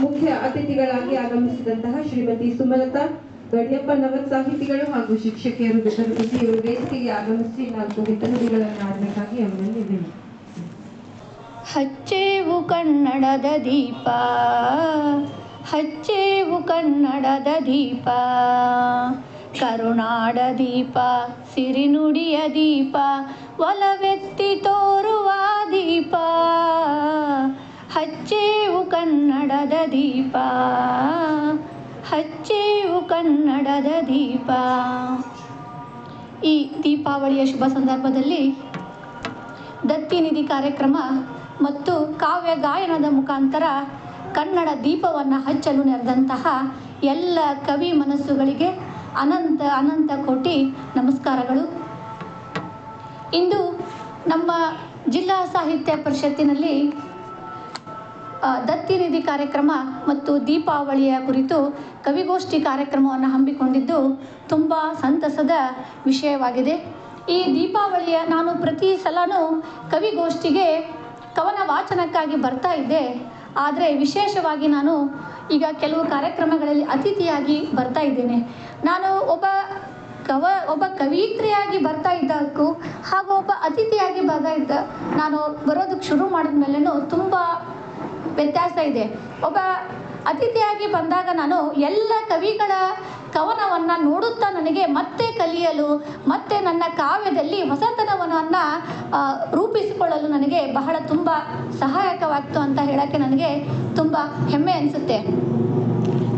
ಮುಖ್ಯ ಅತಿಥಿಗಳಾಗಿ ಆಗಮಿಸಿದಂತಹ ಶ್ರೀಮತಿ ಸುಮಲತಾ ಗಡಿಯಪ್ಪ ನವತ್ ಸಾಹಿತಿಗಳು ಹಾಗೂ ಶಿಕ್ಷಕಿಯರು ಇವರು ವೇದಿಕೆಗೆ ಆಗಮಿಸಿ 4 ಹಿತನುಡಿಗಳನ್ನು ಆಡಬೇಕಾಗಿ ಅವರಲ್ಲಿ ವಿನಂತಿ. ಹಚ್ಚೇವು ಕನ್ನಡದ ದೀಪ, ಹಚ್ಚೇವು ಕನ್ನಡದ ದೀಪ, ಕರುನಾಡ ದೀಪ, ಸಿರಿನುಡಿಯ ದೀಪ, ಒಲವೆತ್ತಿ ತೋರುವ ದೀಪ. ಹಚ್ಚೇವು ಕನ್ನಡದ ದೀಪ, ಹಚ್ಚೇವು ಕನ್ನಡದ ದೀಪ. ಈ ದೀಪಾವಳಿಯ ಶುಭ ಸಂದರ್ಭದಲ್ಲಿ ದತ್ತಿನಿಧಿ ಕಾರ್ಯಕ್ರಮ ಮತ್ತು ಕಾವ್ಯ ಗಾಯನದ ಮುಖಾಂತರ ಕನ್ನಡ ದೀಪವನ್ನು ಹಚ್ಚಲು ನೆರೆದಂತಹ ಎಲ್ಲ ಕವಿ ಮನಸ್ಸುಗಳಿಗೆ ಅನಂತ ಅನಂತ ಕೋಟಿ ನಮಸ್ಕಾರಗಳು. ಇಂದು ನಮ್ಮ ಜಿಲ್ಲಾ ಸಾಹಿತ್ಯ ಪರಿಷತ್ತಿನಲ್ಲಿ ದತ್ತಿನಿಧಿ ಕಾರ್ಯಕ್ರಮ ಮತ್ತು ದೀಪಾವಳಿಯ ಕುರಿತು ಕವಿಗೋಷ್ಠಿ ಕಾರ್ಯಕ್ರಮವನ್ನು ಹಮ್ಮಿಕೊಂಡಿದ್ದು ತುಂಬ ಸಂತಸದ ವಿಷಯವಾಗಿದೆ. ಈ ದೀಪಾವಳಿಯ ನಾನು ಪ್ರತಿ ಸಲನೂ ಕವಿಗೋಷ್ಠಿಗೆ ಕವನ ವಾಚನಕ್ಕಾಗಿ ಬರ್ತಾ ಇದ್ದೆ. ಆದರೆ ವಿಶೇಷವಾಗಿ ನಾನು ಈಗ ಕೆಲವು ಕಾರ್ಯಕ್ರಮಗಳಲ್ಲಿ ಅತಿಥಿಯಾಗಿ ಬರ್ತಾ ಇದ್ದೇನೆ. ನಾನು ಒಬ್ಬ ಕವಿಯಿತ್ರಿಯಾಗಿ ಬರ್ತಾ ಇದ್ದಕ್ಕೂ ಹಾಗೂ ಒಬ್ಬ ಅತಿಥಿಯಾಗಿ ನಾನು ಬರೋದಕ್ಕೆ ಶುರು ಮಾಡಿದ ಮೇಲೂ ತುಂಬ ವ್ಯತ್ಯಾಸ ಇದೆ. ಒಬ್ಬ ಅತಿಥಿಯಾಗಿ ಬಂದಾಗ ನಾನು ಎಲ್ಲ ಕವಿಗಳ ಕವನವನ್ನು ನೋಡುತ್ತಾ ನನಗೆ ಮತ್ತೆ ಕಲಿಯಲು ಮತ್ತೆ ನನ್ನ ಕಾವ್ಯದಲ್ಲಿ ಹೊಸತನವನ್ನು ರೂಪಿಸಿಕೊಳ್ಳಲು ನನಗೆ ಬಹಳ ತುಂಬ ಸಹಾಯಕವಾಗ್ತು ಅಂತ ಹೇಳೋಕ್ಕೆ ನನಗೆ ತುಂಬ ಹೆಮ್ಮೆ ಅನಿಸುತ್ತೆ.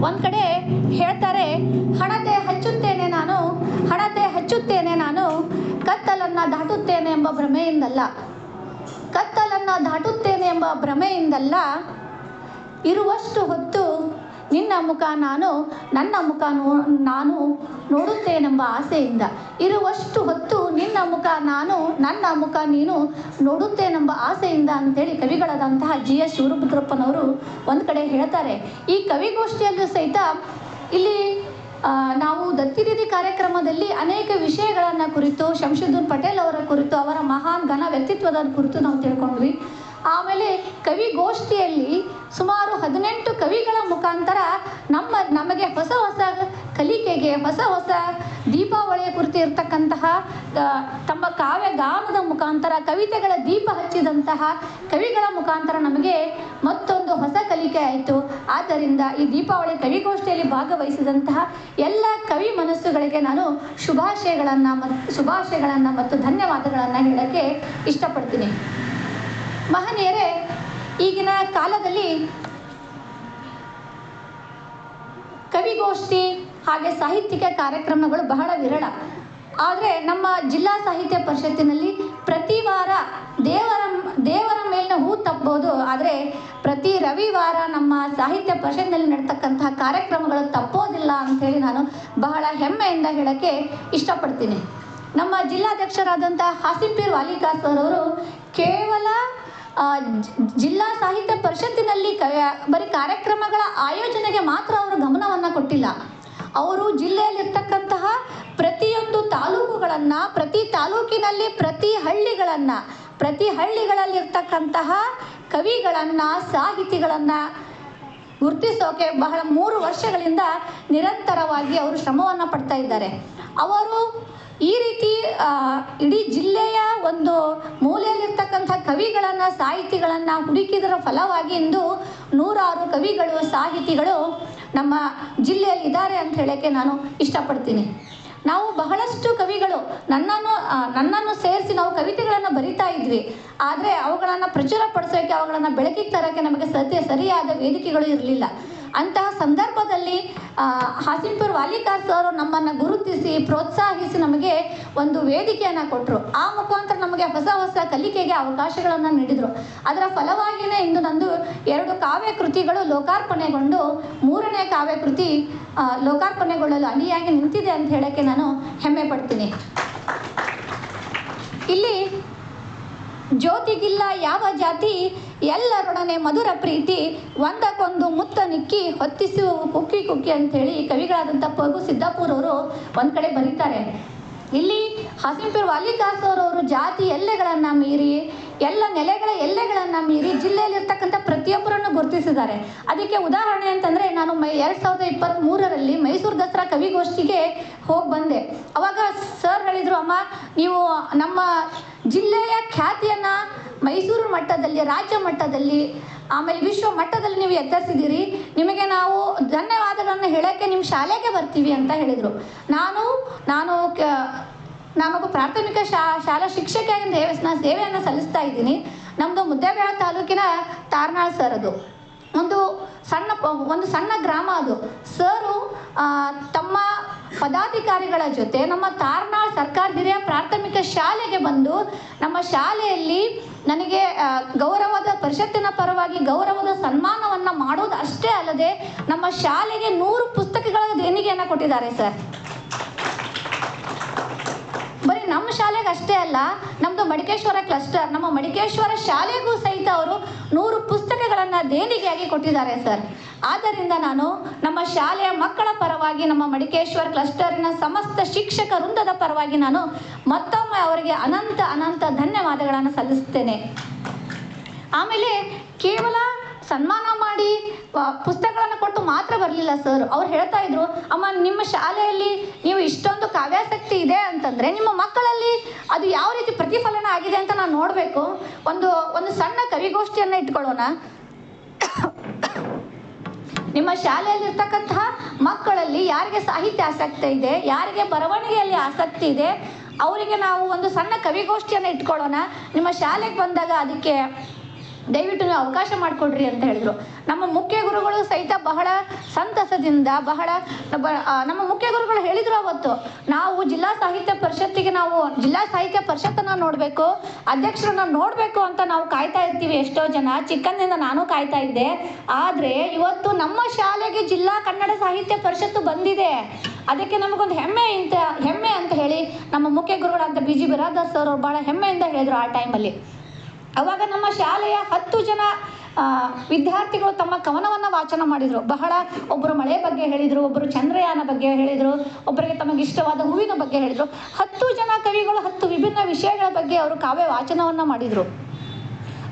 ಒಂದು ಕಡೆ ಹೇಳ್ತಾರೆ, ಹಣತೆ ಹಚ್ಚುತ್ತೇನೆ ನಾನು, ಹಣತೆ ಹಚ್ಚುತ್ತೇನೆ ನಾನು, ಕತ್ತಲನ್ನು ದಾಟುತ್ತೇನೆ ಎಂಬ ಭ್ರಮೆಯಿಂದಲ್ಲ, ಕತ್ತಲನ್ನು ದಾಟುತ್ತೇನೆ ಎಂಬ ಭ್ರಮೆಯಿಂದಲ್ಲ, ಇರುವಷ್ಟು ಹೊತ್ತು ನಿನ್ನ ಮುಖ ನಾನು, ನನ್ನ ಮುಖ ನಾನು ನೋಡುತ್ತೇನೆಂಬ ಆಸೆಯಿಂದ, ಇರುವಷ್ಟು ಹೊತ್ತು ನಿನ್ನ ಮುಖ ನಾನು, ನನ್ನ ಮುಖ ನೀನು ನೋಡುತ್ತೇನೆಂಬ ಆಸೆಯಿಂದ ಅಂತೇಳಿ ಕವಿಗಳಾದಂತಹ GS ಶಿವರುದ್ರಪ್ಪನವರು ಒಂದು ಕಡೆ ಹೇಳ್ತಾರೆ. ಈ ಕವಿಗೋಷ್ಠಿಯಲ್ಲೂ ಸಹಿತ ಇಲ್ಲಿ ನಾವು ದತ್ತಿನಿಧಿ ಕಾರ್ಯಕ್ರಮದಲ್ಲಿ ಅನೇಕ ವಿಷಯಗಳನ್ನು ಕುರಿತು, ಶಂಶುದ್ದೀನ್ ಪಟೇಲ್ ಅವರ ಕುರಿತು, ಅವರ ಮಹಾನ್ ಘನ ವ್ಯಕ್ತಿತ್ವದ ಕುರಿತು ನಾವು ತಿಳ್ಕೊಂಡ್ವಿ. ಆಮೇಲೆ ಕವಿಗೋಷ್ಠಿಯಲ್ಲಿ ಸುಮಾರು 18 ಕವಿಗಳ ಮುಖಾಂತರ ನಮಗೆ ಹೊಸ ಹೊಸ ಕಲಿಕೆಗೆ, ಹೊಸ ಹೊಸ ದೀಪಾವಳಿಯ ಕುರಿತು ಇರತಕ್ಕಂತಹ ತಮ್ಮ ಕಾವ್ಯ ಗಾನದ ಮುಖಾಂತರ ಕವಿತೆಗಳ ದೀಪ ಹಚ್ಚಿದಂತಹ ಕವಿಗಳ ಮುಖಾಂತರ ನಮಗೆ ಮತ್ತೊಂದು ಹೊಸ ಕಲಿಕೆ ಆಯಿತು. ಆದ್ದರಿಂದ ಈ ದೀಪಾವಳಿ ಕವಿಗೋಷ್ಠಿಯಲ್ಲಿ ಭಾಗವಹಿಸಿದಂತಹ ಎಲ್ಲ ಕವಿ ಮನಸ್ಸುಗಳಿಗೆ ನಾನು ಶುಭಾಶಯಗಳನ್ನು ಮತ್ತು ಧನ್ಯವಾದಗಳನ್ನು ಹೇಳೋಕ್ಕೆ ಇಷ್ಟಪಡ್ತೀನಿ. ಮಹನೀಯರೇ, ಈಗಿನ ಕಾಲದಲ್ಲಿ ಕವಿಗೋಷ್ಠಿ ಹಾಗೆ ಸಾಹಿತ್ಯಿಕ ಕಾರ್ಯಕ್ರಮಗಳು ಬಹಳ ವಿರಳ. ಆದರೆ ನಮ್ಮ ಜಿಲ್ಲಾ ಸಾಹಿತ್ಯ ಪರಿಷತ್ತಿನಲ್ಲಿ ಪ್ರತಿ ವಾರ ದೇವರ ಮೇಲಿನ ಹೂ ತಪ್ಪಬಹುದು, ಆದರೆ ಪ್ರತಿ ರವಿವಾರ ನಮ್ಮ ಸಾಹಿತ್ಯ ಪರಿಷತ್ನಲ್ಲಿ ನಡೆತಕ್ಕಂತಹ ಕಾರ್ಯಕ್ರಮಗಳು ತಪ್ಪೋದಿಲ್ಲ ಅಂಥೇಳಿ ನಾನು ಬಹಳ ಹೆಮ್ಮೆಯಿಂದ ಹೇಳೋಕ್ಕೆ ಇಷ್ಟಪಡ್ತೀನಿ. ನಮ್ಮ ಜಿಲ್ಲಾಧ್ಯಕ್ಷರಾದಂಥ ಹಾಸಿಂಪೀರ್ ವಾಲಿಕಾಸ್ ಸರ್ ಅವರು ಕೇವಲ ಜಿಲ್ಲಾ ಸಾಹಿತ್ಯ ಪರಿಷತ್ತಿನಲ್ಲಿ ಬರೀ ಕಾರ್ಯಕ್ರಮಗಳ ಆಯೋಜನೆಗೆ ಮಾತ್ರ ಅವರು ಗಮನವನ್ನು ಕೊಟ್ಟಿಲ್ಲ. ಅವರು ಜಿಲ್ಲೆಯಲ್ಲಿರ್ತಕ್ಕಂತಹ ಪ್ರತಿಯೊಂದು ತಾಲೂಕುಗಳನ್ನು, ಪ್ರತಿ ತಾಲೂಕಿನಲ್ಲಿ ಪ್ರತಿ ಹಳ್ಳಿಗಳಲ್ಲಿರ್ತಕ್ಕಂತಹ ಕವಿಗಳನ್ನು, ಸಾಹಿತಿಗಳನ್ನು ಗುರುತಿಸೋಕೆ ಬಹಳ 3 ವರ್ಷಗಳಿಂದ ನಿರಂತರವಾಗಿ ಅವರು ಶ್ರಮವನ್ನು ಪಡ್ತಾ ಇದ್ದಾರೆ. ಅವರು ಈ ರೀತಿ ಇಡೀ ಜಿಲ್ಲೆಯ ಒಂದು ಮೂಲೆಯಲ್ಲಿರ್ತಕ್ಕಂಥ ಕವಿಗಳನ್ನು, ಸಾಹಿತಿಗಳನ್ನು ಹುಡುಕಿದರ ಫಲವಾಗಿ ಇಂದು 106 ಕವಿಗಳು, ಸಾಹಿತಿಗಳು ನಮ್ಮ ಜಿಲ್ಲೆಯಲ್ಲಿ ಇದ್ದಾರೆ ಅಂತ ಹೇಳೋಕ್ಕೆ ನಾನು ಇಷ್ಟಪಡ್ತೀನಿ. ನಾವು ಬಹಳಷ್ಟು ಕವಿಗಳು ನನ್ನನ್ನು ಸೇರಿಸಿ ನಾವು ಕವಿತೆಗಳನ್ನು ಬರಿತಾ ಇದ್ವಿ. ಆದರೆ ಅವುಗಳನ್ನು ಪ್ರಚುರಪಡಿಸೋಕ್ಕೆ, ಅವುಗಳನ್ನು ಬೆಳಕಿಗೆ ತರೋಕ್ಕೆ ನಮಗೆ ಸರಿಯಾದ ವೇದಿಕೆಗಳು ಇರಲಿಲ್ಲ. ಅಂತಹ ಸಂದರ್ಭದಲ್ಲಿ ಹಾಸಿಂಪೀರ್ ವಾಲಿಕಾಸ್ ಅವರು ನಮ್ಮನ್ನು ಗುರುತಿಸಿ, ಪ್ರೋತ್ಸಾಹಿಸಿ ನಮಗೆ ಒಂದು ವೇದಿಕೆಯನ್ನು ಕೊಟ್ಟರು. ಆ ಮುಖಾಂತರ ನಮಗೆ ಹೊಸ ಹೊಸ ಕಲಿಕೆಗೆ ಅವಕಾಶಗಳನ್ನು ನೀಡಿದರು. ಅದರ ಫಲವಾಗಿಯೇ ಇಂದು ನಂದು 2 ಕಾವ್ಯ ಕೃತಿಗಳು ಲೋಕಾರ್ಪಣೆಗೊಂಡು 3ನೇ ಕಾವ್ಯ ಕೃತಿ ಲೋಕಾರ್ಪಣೆಗೊಳ್ಳಲು ಅಣಿಯಾಗಿ ನಿಂತಿದೆ ಅಂತ ಹೇಳೋಕ್ಕೆ ನಾನು ಹೆಮ್ಮೆ ಪಡ್ತೀನಿ. ಇಲ್ಲಿ ಜ್ಯೋತಿಗಿಲ್ಲ ಯಾವ ಜಾತಿ, ಎಲ್ಲರೊಡನೆ ಮಧುರ ಪ್ರೀತಿ, ಒಂದಕ್ಕೊಂದು ಮುತ್ತ ನಿಕ್ಕಿ ಹೊತ್ತಿಸು ಕುಕ್ಕಿ ಕುಕ್ಕಿ ಅಂಥೇಳಿ ಕವಿಗಳಾದಂಥ ಪಗು ಸಿದ್ದಾಪುರ ಅವರು ಒಂದು ಕಡೆ ಬರೀತಾರೆ. ಇಲ್ಲಿ ಹಾಸಿಂಪೀರ್ ವಾಲಿಕಾಸ್ ಅವರು ಜಾತಿ ಎಲ್ಲೆಗಳನ್ನು ಮೀರಿ ಎಲ್ಲ ನೆಲೆಗಳ ಎಲ್ಲೆಗಳನ್ನು ಮೀರಿ ಜಿಲ್ಲೆಯಲ್ಲಿರ್ತಕ್ಕಂಥ ಪ್ರತಿಯೊಬ್ಬರನ್ನು ಗುರುತಿಸಿದ್ದಾರೆ. ಅದಕ್ಕೆ ಉದಾಹರಣೆ ಅಂತಂದರೆ ನಾನು 2023ರಲ್ಲಿ ಮೈಸೂರು ದಸರಾ ಕವಿಗೋಷ್ಠಿಗೆ ಹೋಗಿ ಬಂದೆ. ಅವಾಗ ಸರ್ ಹೇಳಿದರು, ಅಮ್ಮ ನೀವು ನಮ್ಮ ಜಿಲ್ಲೆಯ ಖ್ಯಾತಿಯನ್ನು ಮೈಸೂರು ಮಟ್ಟದಲ್ಲಿ, ರಾಜ್ಯ ಮಟ್ಟದಲ್ಲಿ, ಆಮೇಲೆ ವಿಶ್ವ ಮಟ್ಟದಲ್ಲಿ ನೀವು ಎತ್ತರಿಸಿದ್ದೀರಿ, ನಿಮಗೆ ನಾವು ಧನ್ಯವಾದಗಳನ್ನು ಹೇಳೋಕ್ಕೆ ನಿಮ್ಮ ಶಾಲೆಗೆ ಬರ್ತೀವಿ ಅಂತ ಹೇಳಿದರು. ನಾನೊಬ್ಬ ಪ್ರಾಥಮಿಕ ಶಾಲಾ ಶಿಕ್ಷಕಿಯಾಗಿ ಸೇವೆಯನ್ನು ಸಲ್ಲಿಸ್ತಾ ಇದ್ದೀನಿ. ನಮ್ಮದು ಮುದ್ದೇಬಿಹಾಳ ತಾಲೂಕಿನ ತಾರ್ನಾಳ್ ಸರ್, ಅದು ಒಂದು ಸಣ್ಣ ಗ್ರಾಮ. ಅದು ಸರು ತಮ್ಮ ಪದಾಧಿಕಾರಿಗಳ ಜೊತೆ ನಮ್ಮ ತಾರ್ನಾಳ್ ಸರ್ಕಾರ ಹಿರಿಯ ಪ್ರಾಥಮಿಕ ಶಾಲೆಗೆ ಬಂದು ನಮ್ಮ ಶಾಲೆಯಲ್ಲಿ ನನಗೆ ಗೌರವದ ಪರಿಷತ್ತಿನ ಪರವಾಗಿ ಗೌರವದ ಸನ್ಮಾನವನ್ನು ಮಾಡೋದು ಅಷ್ಟೇ ಅಲ್ಲದೆ ನಮ್ಮ ಶಾಲೆಗೆ 100 ಪುಸ್ತಕಗಳ ದೇಣಿಗೆಯನ್ನು ಕೊಟ್ಟಿದ್ದಾರೆ ಸರ್. ಬರೀ ನಮ್ಮ ಶಾಲೆಗೆ ಅಷ್ಟೇ ಅಲ್ಲ, ನಮ್ಮದು ಮಡಿಕೇಶ್ವರ ಕ್ಲಸ್ಟರ್, ನಮ್ಮ ಮಡಿಕೇಶ್ವರ ಶಾಲೆಗೂ ಸಹಿತ ಅವರು 100 ಪುಸ್ತಕಗಳನ್ನು ದೇಣಿಗೆಯಾಗಿ ಕೊಟ್ಟಿದ್ದಾರೆ ಸರ್. ಆದ್ದರಿಂದ ನಾನು ನಮ್ಮ ಶಾಲೆಯ ಮಕ್ಕಳ ಪರವಾಗಿ, ನಮ್ಮ ಮಡಿಕೇಶ್ವರ ಕ್ಲಸ್ಟರಿನ ಸಮಸ್ತ ಶಿಕ್ಷಕ ವೃಂದದ ಪರವಾಗಿ ನಾನು ಮತ್ತೊಮ್ಮೆ ಅವರಿಗೆ ಅನಂತ ಧನ್ಯವಾದಗಳನ್ನು ಸಲ್ಲಿಸುತ್ತೇನೆ. ಆಮೇಲೆ ಕೇವಲ ಸನ್ಮಾನ ಮಾಡಿ ಪುಸ್ತಕಗಳನ್ನು ಕೊಟ್ಟು ಮಾತ್ರ ಬರಲಿಲ್ಲ ಸರ್. ಅವ್ರು ಹೇಳ್ತಾ ಇದ್ರು, ಅಮ್ಮ ನಿಮ್ಮ ಶಾಲೆಯಲ್ಲಿ ನೀವು ಇಷ್ಟೊಂದು ಕಾವ್ಯಾಸಕ್ತಿ ಇದೆ ಅಂತಂದರೆ ನಿಮ್ಮ ಮಕ್ಕಳಲ್ಲಿ ಅದು ಯಾವ ರೀತಿ ಪ್ರತಿಫಲನ ಆಗಿದೆ ಅಂತ ನಾನು ನೋಡಬೇಕು. ಒಂದು ಸಣ್ಣ ಕವಿಗೋಷ್ಠಿಯನ್ನು ಇಟ್ಕೊಳ್ಳೋಣ. ನಿಮ್ಮ ಶಾಲೆಯಲ್ಲಿರ್ತಕ್ಕಂತಹ ಮಕ್ಕಳಲ್ಲಿ ಯಾರಿಗೆ ಸಾಹಿತ್ಯ ಆಸಕ್ತಿ ಇದೆ, ಯಾರಿಗೆ ಬರವಣಿಗೆಯಲ್ಲಿ ಆಸಕ್ತಿ ಇದೆ, ಅವರಿಗೆ ನಾವು ಒಂದು ಸಣ್ಣ ಕವಿಗೋಷ್ಠಿಯನ್ನು ಇಟ್ಕೊಳ್ಳೋಣ. ನಿಮ್ಮ ಶಾಲೆಗೆ ಬಂದಾಗ ಅದಕ್ಕೆ ದಯವಿಟ್ಟು ನೀವು ಅವಕಾಶ ಮಾಡಿಕೊಡ್ರಿ ಅಂತ ಹೇಳಿದರು. ನಮ್ಮ ಮುಖ್ಯ ಗುರುಗಳು ಸಹಿತ ಬಹಳ ಸಂತಸದಿಂದ ನಮ್ಮ ಮುಖ್ಯ ಗುರುಗಳು ಹೇಳಿದರು ಅವತ್ತು, ನಾವು ಜಿಲ್ಲಾ ಸಾಹಿತ್ಯ ಪರಿಷತ್ತನ್ನು ನೋಡಬೇಕು, ಅಧ್ಯಕ್ಷರನ್ನ ನೋಡಬೇಕು ಅಂತ ನಾವು ಕಾಯ್ತಾ ಇರ್ತೀವಿ. ಎಷ್ಟೋ ಜನ, ಚಿಕ್ಕಂದಿನಿಂದ ನಾನು ಕಾಯ್ತಾ ಇದ್ದೆ. ಆದರೆ ಇವತ್ತು ನಮ್ಮ ಶಾಲೆಗೆ ಜಿಲ್ಲಾ ಕನ್ನಡ ಸಾಹಿತ್ಯ ಪರಿಷತ್ತು ಬಂದಿದೆ. ಅದಕ್ಕೆ ನಮಗೊಂದು ಹೆಮ್ಮೆ ಅಂತ ಹೇಳಿ ನಮ್ಮ ಮುಖ್ಯ ಗುರುಗಳಾದ BG ಬಿರಾದರ್ ಸರ್ ಅವರು ಬಹಳ ಹೆಮ್ಮೆಯಿಂದ ಹೇಳಿದರು ಆ ಟೈಮಲ್ಲಿ. ಅವಾಗ ನಮ್ಮ ಶಾಲೆಯ 10 ಜನ ವಿದ್ಯಾರ್ಥಿಗಳು ತಮ್ಮ ಕವನವನ್ನು ವಾಚನ ಮಾಡಿದರು. ಒಬ್ಬರು ಮಳೆ ಬಗ್ಗೆ ಹೇಳಿದರು, ಒಬ್ಬರು ಚಂದ್ರಯಾನ ಬಗ್ಗೆ ಹೇಳಿದರು, ಒಬ್ಬರಿಗೆ ತಮಗೆ ಇಷ್ಟವಾದ ಹೂವಿನ ಬಗ್ಗೆ ಹೇಳಿದರು. 10 ಜನ ಕವಿಗಳು 10 ವಿಭಿನ್ನ ವಿಷಯಗಳ ಬಗ್ಗೆ ಅವರು ಕಾವ್ಯ ವಾಚನವನ್ನು ಮಾಡಿದರು.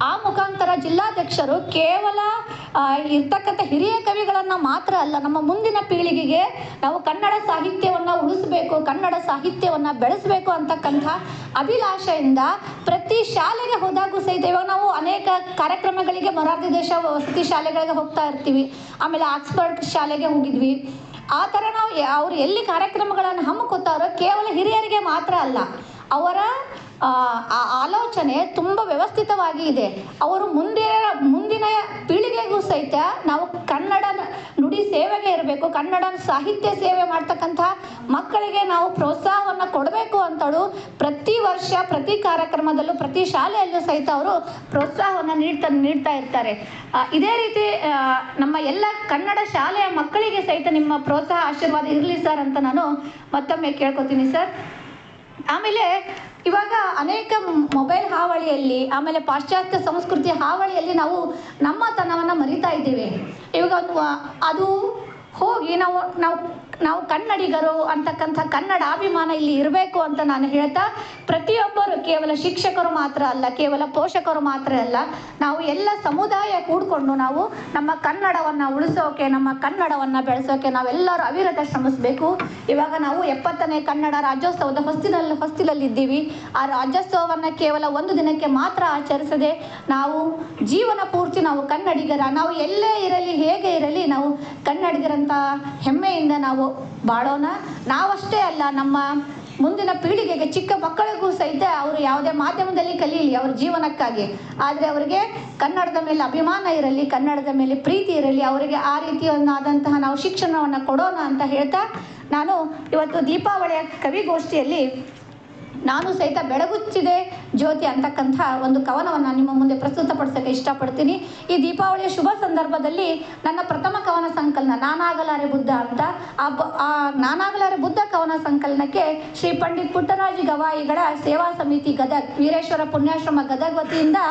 ಆ ಮುಖಾಂತರ ಜಿಲ್ಲಾಧ್ಯಕ್ಷರು ಕೇವಲ ಇರ್ತಕ್ಕಂಥ ಹಿರಿಯ ಕವಿಗಳನ್ನು ಮಾತ್ರ ಅಲ್ಲ, ನಮ್ಮ ಮುಂದಿನ ಪೀಳಿಗೆಗೆ ನಾವು ಕನ್ನಡ ಸಾಹಿತ್ಯವನ್ನು ಉಳಿಸಬೇಕು, ಕನ್ನಡ ಸಾಹಿತ್ಯವನ್ನು ಬೆಳೆಸಬೇಕು ಅಂತಕ್ಕಂಥ ಅಭಿಲಾಷೆಯಿಂದ ಪ್ರತಿ ಶಾಲೆಗೆ ಹೋದಾಗೂ ಸಹಿತ ಇವಾಗ ನಾವು ಅನೇಕ ಕಾರ್ಯಕ್ರಮಗಳಿಗೆ ಮೊರಾರ್ಜಿ ದೇಸಾಯಿ ವಸತಿ ಶಾಲೆಗಳಿಗೆ ಹೋಗ್ತಾ ಇರ್ತೀವಿ, ಆಮೇಲೆ ಆಕ್ಸ್ಫರ್ಡ್ ಶಾಲೆಗೆ ಹೋಗಿದ್ವಿ. ಆ ಥರ ನಾವು ಅವರು ಎಲ್ಲಿ ಕಾರ್ಯಕ್ರಮಗಳನ್ನು ಹಮ್ಮಿಕೊತಾರೋ ಕೇವಲ ಹಿರಿಯರಿಗೆ ಮಾತ್ರ ಅಲ್ಲ, ಅವರ ಆಲೋಚನೆ ತುಂಬ ವ್ಯವಸ್ಥಿತವಾಗಿ ಇದೆ. ಅವರು ಮುಂದಿನ ಪೀಳಿಗೆಗೂ ಸಹಿತ ನಾವು ಕನ್ನಡ ನುಡಿ ಸೇವೆಗೆ ಇರಬೇಕು, ಕನ್ನಡ ಸಾಹಿತ್ಯ ಸೇವೆ ಮಾಡ್ತಕ್ಕಂಥ ಮಕ್ಕಳಿಗೆ ನಾವು ಪ್ರೋತ್ಸಾಹವನ್ನು ಕೊಡಬೇಕು ಅಂತೇಳು ಪ್ರತಿ ವರ್ಷ ಪ್ರತಿ ಕಾರ್ಯಕ್ರಮದಲ್ಲೂ ಪ್ರತಿ ಶಾಲೆಯಲ್ಲೂ ಸಹಿತ ಅವರು ಪ್ರೋತ್ಸಾಹವನ್ನು ನೀಡ್ತಾ ಇರ್ತಾರೆ. ಇದೇ ರೀತಿ ನಮ್ಮ ಎಲ್ಲ ಕನ್ನಡ ಶಾಲೆಯ ಮಕ್ಕಳಿಗೆ ಸಹಿತ ನಿಮ್ಮ ಪ್ರೋತ್ಸಾಹ ಆಶೀರ್ವಾದ ಇರಲಿ ಸರ್ ಅಂತ ನಾನು ಮತ್ತೊಮ್ಮೆ ಕೇಳ್ಕೊತೀನಿ ಸರ್. ಆಮೇಲೆ ಇವಾಗ ಅನೇಕ ಮೊಬೈಲ್ ಹಾವಳಿಯಲ್ಲಿ, ಆಮೇಲೆ ಪಾಶ್ಚಾತ್ಯ ಸಂಸ್ಕೃತಿಯ ಹಾವಳಿಯಲ್ಲಿ ನಾವು ನಮ್ಮತನವನ್ನು ಮರಿತಾ ಇದ್ದೇವೆ. ಇವಾಗ ಅದು ಹೋಗಿ ನಾವು ಕನ್ನಡಿಗರು ಅಂತಕ್ಕಂಥ ಕನ್ನಡಾಭಿಮಾನ ಇಲ್ಲಿ ಇರಬೇಕು ಅಂತ ನಾನು ಹೇಳ್ತಾ, ಪ್ರತಿಯೊಬ್ಬರು ಕೇವಲ ಶಿಕ್ಷಕರು ಮಾತ್ರ ಅಲ್ಲ, ಕೇವಲ ಪೋಷಕರು ಮಾತ್ರ ಅಲ್ಲ, ನಾವು ಎಲ್ಲ ಸಮುದಾಯ ಕೂಡಿಕೊಂಡು ನಾವು ನಮ್ಮ ಕನ್ನಡವನ್ನು ಉಳಿಸೋಕೆ, ನಮ್ಮ ಕನ್ನಡವನ್ನು ಬೆಳೆಸೋಕೆ ನಾವೆಲ್ಲರೂ ಅವಿರತ ಶ್ರಮಿಸಬೇಕು. ಇವಾಗ ನಾವು 70ನೇ ಕನ್ನಡ ರಾಜ್ಯೋತ್ಸವದ ಹೊಸ್ತಿಲಲ್ಲಿದ್ದೀವಿ. ಆ ರಾಜ್ಯೋತ್ಸವವನ್ನು ಕೇವಲ ಒಂದು ದಿನಕ್ಕೆ ಮಾತ್ರ ಆಚರಿಸದೆ ನಾವು ಜೀವನ ಪೂರ್ತಿ ನಾವು ಕನ್ನಡಿಗರ, ನಾವು ಎಲ್ಲೇ ಇರಲಿ ಹೇಗೆ ಇರಲಿ ನಾವು ಕನ್ನಡಿಗರಂತ ಹೆಮ್ಮೆಯಿಂದ ನಾವು ಬಾಳೋಣ. ನಾವಷ್ಟೇ ಅಲ್ಲ, ನಮ್ಮ ಮುಂದಿನ ಪೀಳಿಗೆಗೆ, ಚಿಕ್ಕ ಮಕ್ಕಳಿಗೂ ಸಹಿತ ಅವರು ಯಾವುದೇ ಮಾಧ್ಯಮದಲ್ಲಿ ಕಲೀಲಿ ಅವ್ರ ಜೀವನಕ್ಕಾಗಿ, ಆದರೆ ಅವರಿಗೆ ಕನ್ನಡದ ಮೇಲೆ ಅಭಿಮಾನ ಇರಲಿ, ಕನ್ನಡದ ಮೇಲೆ ಪ್ರೀತಿ ಇರಲಿ, ಅವರಿಗೆ ಆ ರೀತಿಯಾದಂತಹ ನಾವು ಶಿಕ್ಷಣವನ್ನು ಕೊಡೋಣ ಅಂತ ಹೇಳ್ತಾ, ನಾನು ಇವತ್ತು ದೀಪಾವಳಿಯ ಕವಿಗೋಷ್ಠಿಯಲ್ಲಿ ನಾನು ಸಹಿತ ಬೆಳಗುತ್ತಿದೆ ಜ್ಯೋತಿ ಅಂತಕ್ಕಂಥ ಒಂದು ಕವನವನ್ನು ನಿಮ್ಮ ಮುಂದೆ ಪ್ರಸ್ತುತಪಡಿಸೋಕ್ಕೆ ಇಷ್ಟಪಡ್ತೀನಿ. ಈ ದೀಪಾವಳಿಯ ಶುಭ ಸಂದರ್ಭದಲ್ಲಿ ನನ್ನ ಪ್ರಥಮ ಕವನ ಸಂಕಲನ ನಾನಾಗಲಾರೆ ಬುದ್ಧ ಅಂತ, ಆ ನಾನಾಗಲಾರೆ ಬುದ್ಧ ಕವನ ಸಂಕಲನಕ್ಕೆ ಶ್ರೀ ಪಂಡಿತ್ ಪುಟ್ಟರಾಜ ಗವಾಯಿಗಳ ಸೇವಾ ಸಮಿತಿ ಗದಗ್, ವೀರೇಶ್ವರ ಪುಣ್ಯಾಶ್ರಮ ಗದಗ್ ವತಿಯಿಂದ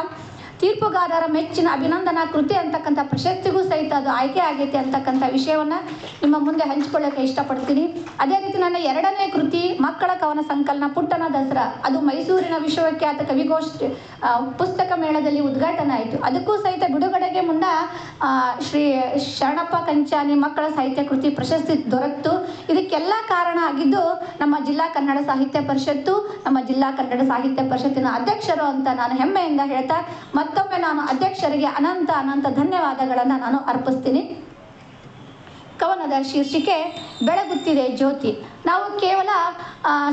ತೀರ್ಪುಗಾರರ ಮೆಚ್ಚಿನ ಅಭಿನಂದನಾ ಕೃತಿ ಅಂತಕ್ಕಂಥ ಪ್ರಶಸ್ತಿಗೂ ಸಹಿತ ಅದು ಆಯ್ಕೆ ಆಗೈತೆ ಅಂತಕ್ಕಂಥ ವಿಷಯವನ್ನು ನಿಮ್ಮ ಮುಂದೆ ಹಂಚಿಕೊಳ್ಳೋಕ್ಕೆ ಇಷ್ಟಪಡ್ತೀನಿ. ಅದೇ ರೀತಿ ನನ್ನ ಎರಡನೇ ಕೃತಿ ಮಕ್ಕಳ ಕವನ ಸಂಕಲನ ಪುಟ್ಟನ ದಸರಾ, ಅದು ಮೈಸೂರಿನ ವಿಶ್ವವಿಖ್ಯಾತ ಕವಿಗೋಷ್ಠಿ ಪುಸ್ತಕ ಮೇಳದಲ್ಲಿ ಉದ್ಘಾಟನೆ ಆಯಿತು. ಅದಕ್ಕೂ ಸಹಿತ ಬಿಡುಗಡೆಗೆ ಮುನ್ನ ಶ್ರೀ ಶರಣಪ್ಪ ಕಂಚಾನಿ ಮಕ್ಕಳ ಸಾಹಿತ್ಯ ಕೃತಿ ಪ್ರಶಸ್ತಿ ದೊರೆತು. ಇದಕ್ಕೆಲ್ಲ ಕಾರಣ ಆಗಿದ್ದು ನಮ್ಮ ಜಿಲ್ಲಾ ಕನ್ನಡ ಸಾಹಿತ್ಯ ಪರಿಷತ್ತು, ನಮ್ಮ ಜಿಲ್ಲಾ ಕನ್ನಡ ಸಾಹಿತ್ಯ ಪರಿಷತ್ತಿನ ಅಧ್ಯಕ್ಷರು ಅಂತ ನಾನು ಹೆಮ್ಮೆಯಿಂದ ಹೇಳ್ತಾ ಮತ್ತೊಮ್ಮೆ ನಾನು ಅಧ್ಯಕ್ಷರಿಗೆ ಅನಂತ ಧನ್ಯವಾದಗಳನ್ನು ನಾನು ಅರ್ಪಿಸ್ತೀನಿ. ಕವನದ ಶೀರ್ಷಿಕೆ ಬೆಳಗುತ್ತಿದೆ ಜ್ಯೋತಿ. ನಾವು ಕೇವಲ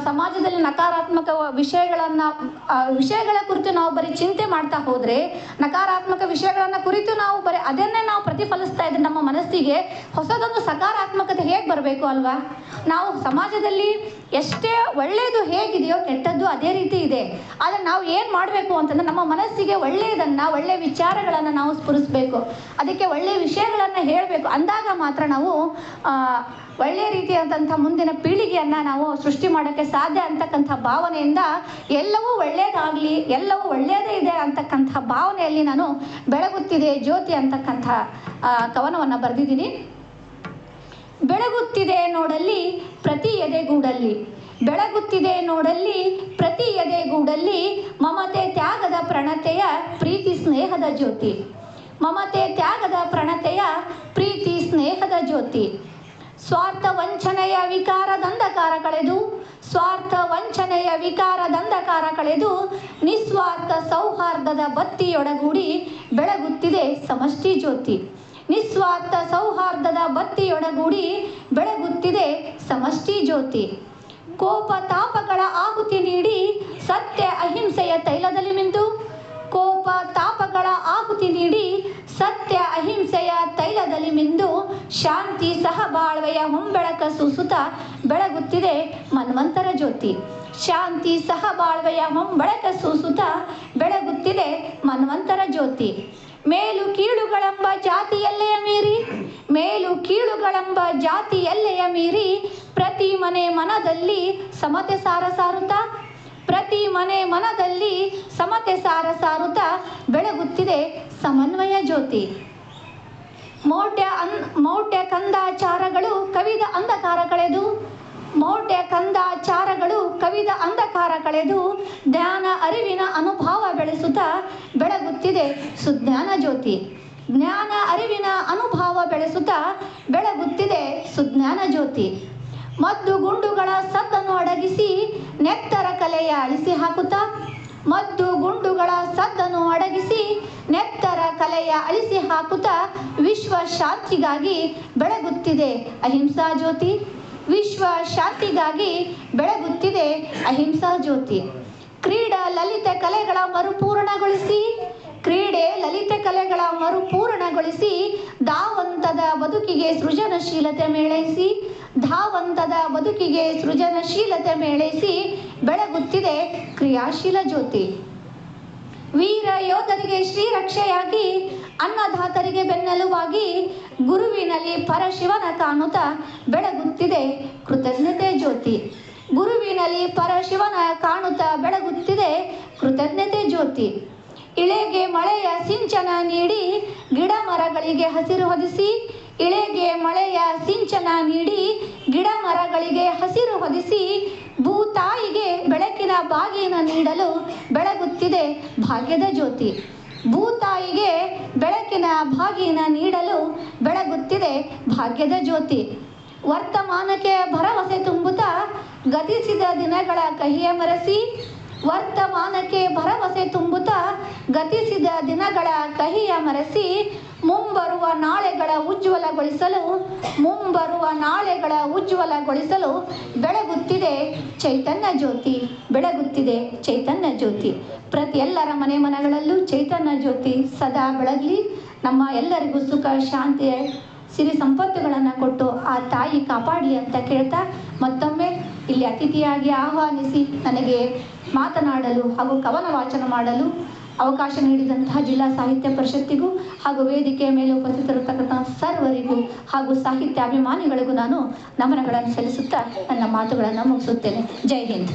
ಸಮಾಜದಲ್ಲಿ ನಕಾರಾತ್ಮಕ ವಿಷಯಗಳ ಕುರಿತು ನಾವು ಬರೀ ಚಿಂತೆ ಮಾಡ್ತಾ ಹೋದರೆ, ನಕಾರಾತ್ಮಕ ವಿಷಯಗಳನ್ನು ಕುರಿತು ನಾವು ಬರೀ ಅದನ್ನೇ ನಾವು ಪ್ರತಿಫಲಿಸ್ತಾ ಇದ್ರೆ ನಮ್ಮ ಮನಸ್ಸಿಗೆ ಹೊಸದೊಂದು ಸಕಾರಾತ್ಮಕತೆ ಹೇಗೆ ಬರಬೇಕು ಅಲ್ವಾ? ನಾವು ಸಮಾಜದಲ್ಲಿ ಎಷ್ಟೇ ಒಳ್ಳೆಯದು ಹೇಗಿದೆಯೋ ಕೆಟ್ಟದ್ದು ಅದೇ ರೀತಿ ಇದೆ. ಆದರೆ ನಾವು ಏನು ಮಾಡಬೇಕು ಅಂತಂದ್ರೆ ನಮ್ಮ ಮನಸ್ಸಿಗೆ ಒಳ್ಳೆಯದನ್ನು, ಒಳ್ಳೆಯ ವಿಚಾರಗಳನ್ನು ನಾವು ಸ್ಫುರಿಸಬೇಕು, ಅದಕ್ಕೆ ಒಳ್ಳೆಯ ವಿಷಯಗಳನ್ನು ಹೇಳಬೇಕು. ಅಂದಾಗ ಮಾತ್ರ ನಾವು ಒಳ್ಳೆಯ ರೀತಿಯಾದಂಥ ಮುಂದಿನ ಪೀಳಿಗೆಯನ್ನು ನಾವು ಸೃಷ್ಟಿ ಮಾಡೋಕ್ಕೆ ಸಾಧ್ಯ ಅಂತಕ್ಕಂಥ ಭಾವನೆಯಿಂದ ಎಲ್ಲವೂ ಒಳ್ಳೆಯದಾಗಲಿ, ಎಲ್ಲವೂ ಒಳ್ಳೆಯದೇ ಇದೆ ಅಂತಕ್ಕಂಥ ಭಾವನೆಯಲ್ಲಿ ನಾನು ಬೆಳಗುತ್ತಿದೆ ಜ್ಯೋತಿ ಅಂತಕ್ಕಂಥ ಕವನವನ್ನು ಬರೆದಿದ್ದೀನಿ. ಬೆಳಗುತ್ತಿದೆ ನೋಡಲ್ಲಿ ಪ್ರತಿ ಎದೆಗೂಡಲ್ಲಿ, ಬೆಳಗುತ್ತಿದೆ ನೋಡಲ್ಲಿ ಪ್ರತಿ ಎದೆಗೂಡಲ್ಲಿ, ಮಮತೆ ತ್ಯಾಗದ ಪ್ರಣತೆಯ ಪ್ರೀತಿ ಸ್ನೇಹದ ಜ್ಯೋತಿ, ಮಮತೆ ತ್ಯಾಗದ ಪ್ರಣತೆಯ ಪ್ರೀತಿ ಸ್ನೇಹದ ಜ್ಯೋತಿ. ಸ್ವಾರ್ಥ ವಂಚನೆಯ ವಿಕಾರದಂಧಕಾರ ಕಳೆದು, ಸ್ವಾರ್ಥ ವಂಚನೆಯ ವಿಕಾರದಂಧಕಾರ ಕಳೆದು, ನಿಸ್ವಾರ್ಥ ಸೌಹಾರ್ದದ ಬತ್ತಿಯೊಡಗೂಡಿ ಬೆಳಗುತ್ತಿದೆ ಸಮಷ್ಟಿ ಜ್ಯೋತಿ, ನಿಸ್ವಾರ್ಥ ಸೌಹಾರ್ದದ ಬತ್ತಿಯೊಡಗೂಡಿ ಬೆಳಗುತ್ತಿದೆ ಸಮಷ್ಟಿ ಜ್ಯೋತಿ. ಕೋಪ ತಾಪಗಳ ಆಹುತಿ ನೀಡಿ ಸತ್ಯ ಅಹಿಂಸೆಯ ತೈಲದಲ್ಲಿ ಮಿಂದು, ಕೋಪ ತಾಪಗಳ ಆಹುತಿ ನೀಡಿ ಸತ್ಯ ಅಹಿಂಸೆಯ ತೈಲದಲ್ಲಿ ಮಿಂದು, ಶಾಂತಿ ಸಹಬಾಳ್ವೆಯ ಹೊಂಬೆಳಕ ಸೂಸುತ್ತ ಬೆಳಗುತ್ತಿದೆ ಮನ್ವಂತರ ಜ್ಯೋತಿ, ಶಾಂತಿ ಸಹಬಾಳ್ವೆಯ ಹೊಂಬೆಳಕ ಸೂಸುತ್ತ ಬೆಳಗುತ್ತಿದೆ ಮನ್ವಂತರ ಜ್ಯೋತಿ. ಮೇಲು ಕೀಳುಗಳೆಂಬ ಜಾತಿಯಲ್ಲೆಯ ಮೀರಿ, ಮೇಲು ಕೀಳುಗಳೆಂಬ ಜಾತಿಯಲ್ಲೆಯ ಮೀರಿ, ಪ್ರತಿ ಮನೆ ಮನದಲ್ಲಿ ಸಮತೆ ಸಾರ ಸಾರುತ್ತಾ, ಪ್ರತಿ ಮನೆ ಮನದಲ್ಲಿ ಸಮತೆ ಸಾರ ಸಾರುತ್ತಾ ಬೆಳಗುತ್ತಿದೆ ಸಮನ್ವಯ ಜ್ಯೋತಿ. ಮೌಢ್ಯ ಕಂದಾಚಾರಗಳು ಕವಿದ ಅಂಧಕಾರ ಕಳೆದು, ಮೌಢ್ಯ ಕಂದಾಚಾರಗಳು ಕವಿದ ಅಂಧಕಾರ ಕಳೆದು, ಜ್ಞಾನ ಅರಿವಿನ ಅನುಭವ ಬೆಳೆಸುತ್ತಾ ಬೆಳಗುತ್ತಿದೆ ಸುಜ್ಞಾನ ಜ್ಯೋತಿ, ಜ್ಞಾನ ಅರಿವಿನ ಅನುಭವ ಬೆಳೆಸುತ್ತಾ ಬೆಳಗುತ್ತಿದೆ ಸುಜ್ಞಾನ ಜ್ಯೋತಿ. ಮದ್ದು ಗುಂಡುಗಳ ಸದ್ದನ್ನು ಅಡಗಿಸಿ ನೆತ್ತರ ಕಲೆಯ ಅಳಿಸಿ ಹಾಕುತ್ತಾ, ಮದ್ದು ಗುಂಡುಗಳ ಸದ್ದನ್ನು ಅಡಗಿಸಿ ನೆತ್ತರ ಕಲೆಯ ಅಳಿಸಿ ಹಾಕುತ್ತಾ, ವಿಶ್ವ ಶಾಂತಿಗಾಗಿ ಬೆಳಗುತ್ತಿದೆ ಅಹಿಂಸಾ ಜ್ಯೋತಿ, ವಿಶ್ವ ಶಾಂತಿಗಾಗಿ ಬೆಳಗುತ್ತಿದೆ ಅಹಿಂಸಾ ಜ್ಯೋತಿ. ಕ್ರೀಡಾ ಲಲಿತ ಕಲೆಗಳ ಮರುಪೂರ್ಣಗೊಳಿಸಿ, ಕ್ರೀಡೆ ಲಲಿತ ಕಲೆಗಳ ಮರುಪೂರ್ಣಗೊಳಿಸಿ, ಧಾವಂತದ ಬದುಕಿಗೆ ಸೃಜನಶೀಲತೆ ಮೇಳೈಸಿ, ಧಾವಂತದ ಬದುಕಿಗೆ ಸೃಜನಶೀಲತೆ ಮೇಳೈಸಿ ಬೆಳಗುತ್ತಿದೆ ಕ್ರಿಯಾಶೀಲ ಜ್ಯೋತಿ. ವೀರ ಯೋಧರಿಗೆ ಶ್ರೀರಕ್ಷೆಯಾಗಿ, ಅನ್ನದಾತರಿಗೆ ಬೆನ್ನೆಲುವಾಗಿ, ಗುರುವಿನಲ್ಲಿ ಪರಶಿವನ ಕಾಣುತ್ತಾ ಬೆಳಗುತ್ತಿದೆ ಕೃತಜ್ಞತೆ ಜ್ಯೋತಿ, ಗುರುವಿನಲ್ಲಿ ಪರಶಿವನ ಕಾಣುತ್ತಾ ಬೆಳಗುತ್ತಿದೆ ಕೃತಜ್ಞತೆ ಜ್ಯೋತಿ. ಇಳೆಗೆ ಮಳೆಯ ಸಿಂಚನ ನೀಡಿ ಗಿಡ ಮರಗಳಿಗೆ ಹಸಿರು ಹೊದಿಸಿ, ಇಳೆಗೆ ಮಳೆಯ ಸಿಂಚನ ನೀಡಿ ಗಿಡ ಮರಗಳಿಗೆ ಹಸಿರು ಹೊದಿಸಿ, ಭೂತಾಯಿಗೆ ಬೆಳಕಿನ ಬಾಗಿನ ನೀಡಲು ಬೆಳಗುತ್ತಿದೆ ಭಾಗ್ಯದ ಜ್ಯೋತಿ, ಭೂತಾಯಿಗೆ ಬೆಳಕಿನ ಬಾಗಿನ ನೀಡಲು ಬೆಳಗುತ್ತಿದೆ ಭಾಗ್ಯದ ಜ್ಯೋತಿ. ವರ್ತಮಾನಕ್ಕೆ ಭರವಸೆ ತುಂಬುತ್ತಾ ಗತಿಸಿದ ದಿನಗಳ ಕಹಿಯ ಮರೆಸಿ, ವರ್ತಮಾನಕ್ಕೆ ಭರವಸೆ ತುಂಬುತ್ತಾ ಗತಿಸಿದ ದಿನಗಳ ಕಹಿಯ ಮರೆಸಿ, ಮುಂಬರುವ ನಾಳೆಗಳ ಉಜ್ವಲಗೊಳಿಸಲು, ಮುಂಬರುವ ನಾಳೆಗಳ ಉಜ್ವಲಗೊಳಿಸಲು ಬೆಳಗುತ್ತಿದೆ ಚೈತನ್ಯ ಜ್ಯೋತಿ, ಬೆಳಗುತ್ತಿದೆ ಚೈತನ್ಯ ಜ್ಯೋತಿ. ಎಲ್ಲರ ಮನೆಗಳಲ್ಲೂ ಚೈತನ್ಯ ಜ್ಯೋತಿ ಸದಾ ಬೆಳಗಲಿ, ನಮ್ಮ ಎಲ್ಲರಿಗೂ ಸುಖ ಶಾಂತಿ ಸಿರಿ ಸಂಪತ್ತುಗಳನ್ನು ಕೊಟ್ಟು ಆ ತಾಯಿ ಕಾಪಾಡಲಿ ಅಂತ ಕೇಳ್ತಾ, ಮತ್ತೊಮ್ಮೆ ಇಲ್ಲಿ ಅತಿಥಿಯಾಗಿ ಆಹ್ವಾನಿಸಿ ನನಗೆ ಮಾತನಾಡಲು ಹಾಗೂ ಕವನ ವಾಚನ ಮಾಡಲು ಅವಕಾಶ ನೀಡಿದಂತಹ ಜಿಲ್ಲಾ ಸಾಹಿತ್ಯ ಪರಿಷತ್ತಿಗೂ ಹಾಗೂ ವೇದಿಕೆಯ ಮೇಲೆ ಉಪಸ್ಥಿತರಿರತಕ್ಕಂಥ ಸರ್ವರಿಗೂ ಹಾಗೂ ಸಾಹಿತ್ಯ ಅಭಿಮಾನಿಗಳಿಗೂ ನಾನು ನಮನಗಳನ್ನು ಸಲ್ಲಿಸುತ್ತಾ ನನ್ನ ಮಾತುಗಳನ್ನು ಮುಗಿಸುತ್ತೇನೆ. ಜೈ ಹಿಂದ್.